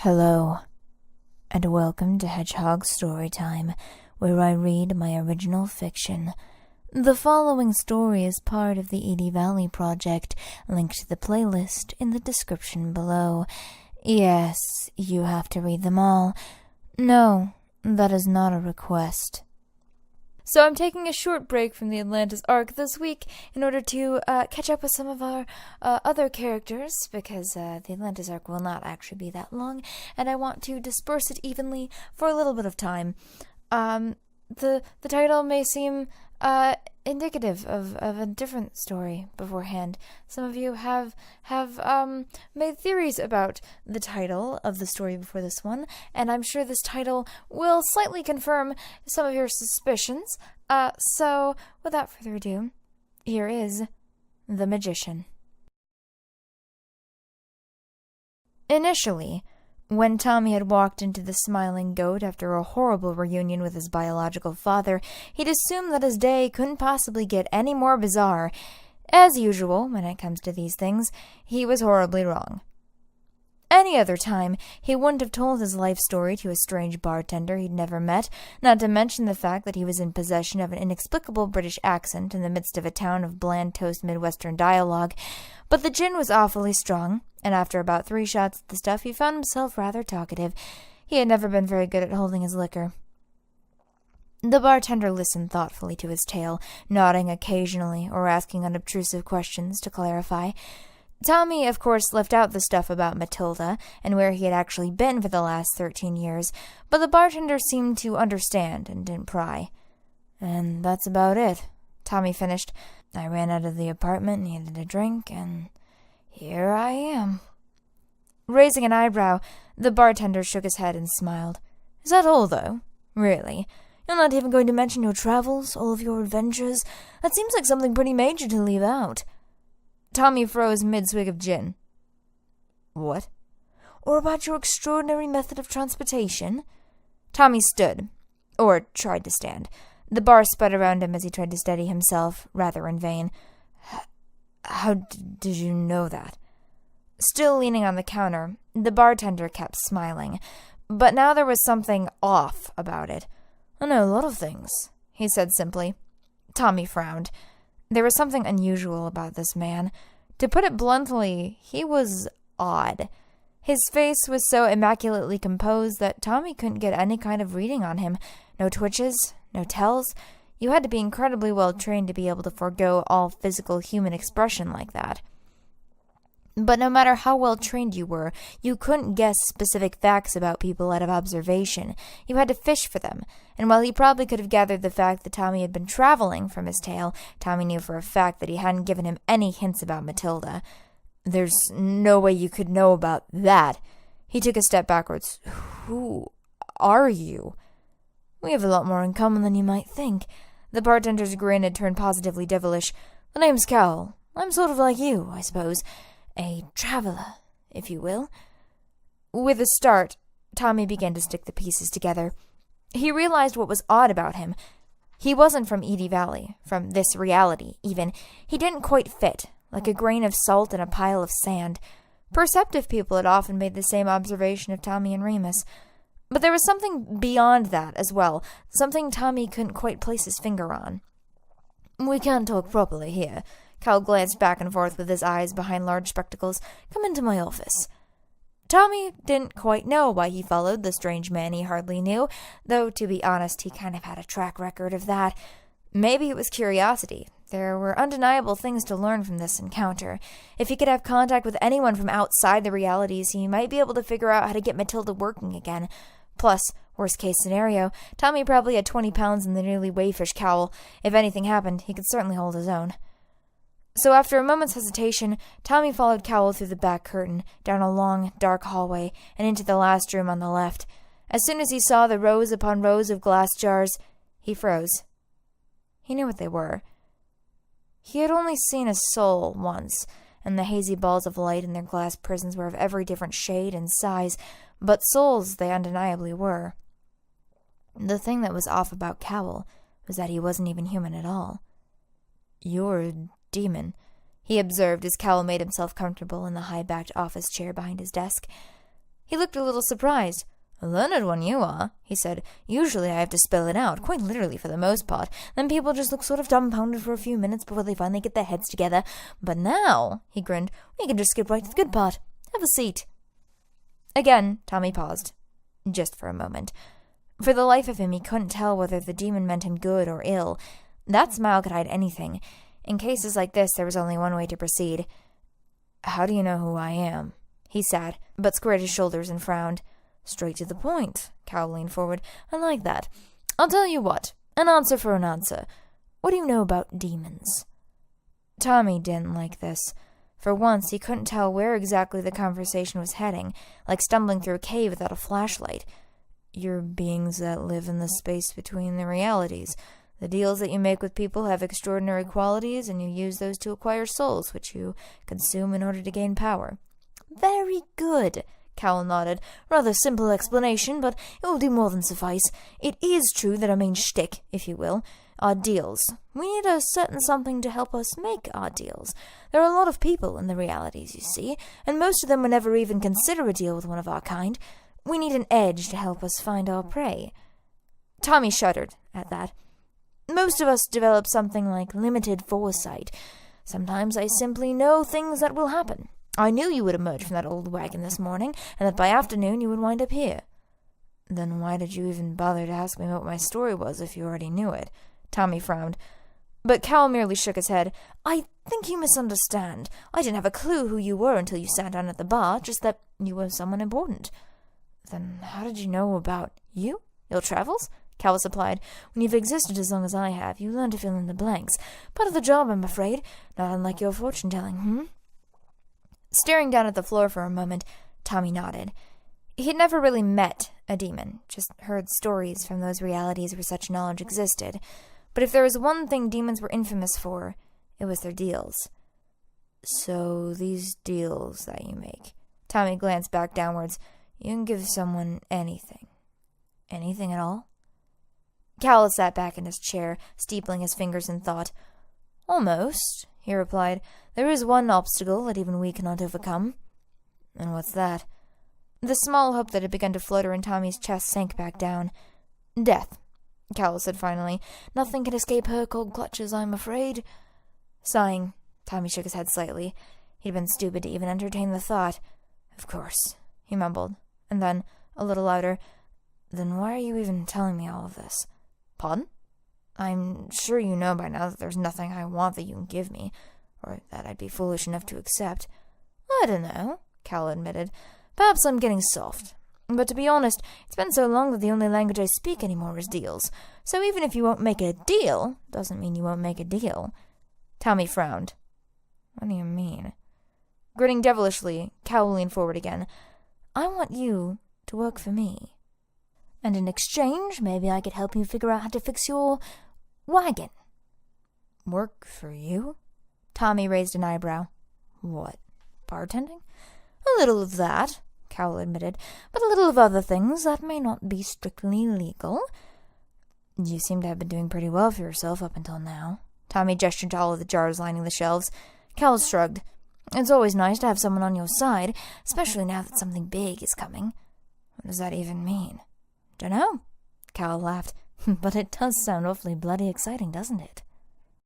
Hello, and welcome to Hedgehog Storytime, where I read my original fiction. The following story is part of the Edie Valley Project, linked to the playlist in the description below. Yes, you have to read them all. No, that is not a request. So I'm taking a short break from the Atlantis arc this week in order to catch up with some of our other characters, because the Atlantis arc will not actually be that long, and I want to disperse it evenly for a little bit of time. The title may seem indicative of a different story beforehand. Some of you have made theories about the title of the story before this one, and I'm sure this title will slightly confirm some of your suspicions. So without further ado, here is The Magician. Initially, when Tommy had walked into the Smiling Goat after a horrible reunion with his biological father, he'd assumed that his day couldn't possibly get any more bizarre. As usual, when it comes to these things, he was horribly wrong. Any other time, he wouldn't have told his life story to a strange bartender he'd never met, not to mention the fact that he was in possession of an inexplicable British accent in the midst of a town of bland toast Midwestern dialogue. But the gin was awfully strong, and after about 3 shots of the stuff, he found himself rather talkative. He had never been very good at holding his liquor. The bartender listened thoughtfully to his tale, nodding occasionally or asking unobtrusive questions to clarify. Tommy, of course, left out the stuff about Matilda and where he had actually been for the last 13 years, but the bartender seemed to understand and didn't pry. "And that's about it," Tommy finished. "I ran out of the apartment, needed a drink, and here I am." Raising an eyebrow, the bartender shook his head and smiled. "Is that all, though? Really? You're not even going to mention your travels, all of your adventures? That seems like something pretty major to leave out." Tommy froze mid-swig of gin. "What? Or about your extraordinary method of transportation?" Tommy stood, or tried to stand. The bar spun around him as he tried to steady himself, rather in vain. How did you know that?" Still leaning on the counter, the bartender kept smiling, but now there was something off about it. "I know a lot of things," he said simply. Tommy frowned. There was something unusual about this man. To put it bluntly, he was odd. His face was so immaculately composed that Tommy couldn't get any kind of reading on him. No twitches, no tells. You had to be incredibly well trained to be able to forego all physical human expression like that. But no matter how well trained you were, you couldn't guess specific facts about people out of observation. You had to fish for them, and while he probably could have gathered the fact that Tommy had been traveling from his tale, Tommy knew for a fact that he hadn't given him any hints about Matilda. "There's no way you could know about that." He took a step backwards. "Who are you?" "We have a lot more in common than you might think." The bartender's grin had turned positively devilish. "The name's Cowell. I'm sort of like you, I suppose. A traveler, if you will." With a start, Tommy began to stick the pieces together. He realized what was odd about him. He wasn't from Edie Valley, from this reality, even. He didn't quite fit, like a grain of salt in a pile of sand. Perceptive people had often made the same observation of Tommy and Remus. But there was something beyond that as well, something Tommy couldn't quite place his finger on. "We can't talk properly here." Cal glanced back and forth with his eyes behind large spectacles. "Come into my office." Tommy didn't quite know why he followed the strange man he hardly knew, though, to be honest, he kind of had a track record of that. Maybe it was curiosity. There were undeniable things to learn from this encounter. If he could have contact with anyone from outside the realities, he might be able to figure out how to get Matilda working again. Plus, worst-case scenario, Tommy probably had 20 pounds in the nearly wayfish cowl. If anything happened, he could certainly hold his own. So after a moment's hesitation, Tommy followed Cowell through the back curtain, down a long, dark hallway, and into the last room on the left. As soon as he saw the rows upon rows of glass jars, he froze. He knew what they were. He had only seen a soul once, and the hazy balls of light in their glass prisons were of every different shade and size, but souls they undeniably were. The thing that was off about Cowell was that he wasn't even human at all. "You're a demon," he observed as Cowell made himself comfortable in the high-backed office chair behind his desk. He looked a little surprised. "A learned one you are," he said. "Usually I have to spell it out, quite literally for the most part. Then people just look sort of dumbfounded for a few minutes before they finally get their heads together. But now," he grinned, "we can just skip right to the good part. Have a seat." Again, Tommy paused. Just for a moment. For the life of him, he couldn't tell whether the demon meant him good or ill. That smile could hide anything. In cases like this, there was only one way to proceed. "How do you know who I am?" He sat, but squared his shoulders and frowned. "Straight to the point." Cal leaned forward. "I like that. I'll tell you what. An answer for an answer. What do you know about demons?" Tommy didn't like this. For once, he couldn't tell where exactly the conversation was heading, like stumbling through a cave without a flashlight. "You're beings that live in the space between the realities. The deals that you make with people have extraordinary qualities, and you use those to acquire souls, which you consume in order to gain power." "Very good," Cal nodded. "Rather simple explanation, but it will do more than suffice. It is true that our main shtick, if you will, are deals. We need a certain something to help us make our deals. There are a lot of people in the realities, you see, and most of them would never even consider a deal with one of our kind. We need an edge to help us find our prey." Tommy shuddered at that. "Most of us develop something like limited foresight. Sometimes I simply know things that will happen. I knew you would emerge from that old wagon this morning, and that by afternoon you would wind up here." "Then why did you even bother to ask me what my story was if you already knew it?" Tommy frowned. But Cal merely shook his head. "I think you misunderstand. I didn't have a clue who you were until you sat down at the bar, just that you were someone important." "Then how did you know about you? Your travels?" Cal supplied. "When you've existed as long as I have, you learn to fill in the blanks. Part of the job, I'm afraid. Not unlike your fortune-telling, Staring down at the floor for a moment, Tommy nodded. He had never really met a demon, just heard stories from those realities where such knowledge existed. But if there was one thing demons were infamous for, it was their deals. "So these deals that you make," Tommy glanced back downwards, "you can give someone anything. Anything at all?" Cal sat back in his chair, steepling his fingers in thought. "Almost," he replied. "There is one obstacle that even we cannot overcome." "And what's that?" The small hope that had begun to flutter in Tommy's chest sank back down. "Death," Cal said finally. "Nothing can escape her cold clutches, I'm afraid." Sighing, Tommy shook his head slightly. He'd been stupid to even entertain the thought. "Of course," he mumbled, and then, a little louder, "Then why are you even telling me all of this?" "Pardon?" "I'm sure you know by now that there's nothing I want that you can give me, or that I'd be foolish enough to accept." "I don't know," Cal admitted. "Perhaps I'm getting soft. But to be honest, it's been so long that the only language I speak anymore is deals. So even if you won't make a deal, doesn't mean you won't make a deal." Tommy frowned. "What do you mean?" Grinning devilishly, Cal leaned forward again. "I want you to work for me. And in exchange, maybe I could help you figure out how to fix your wagon." "Work for you?" Tommy raised an eyebrow. "What, bartending?" "A little of that," Cal admitted, "but a little of other things that may not be strictly legal." "You seem to have been doing pretty well for yourself up until now." Tommy gestured to all of the jars lining the shelves. Cal shrugged. "It's always nice to have someone on your side, especially now that something big is coming." "What does that even mean?" "Dunno," Cal laughed. "But it does sound awfully bloody exciting, doesn't it?"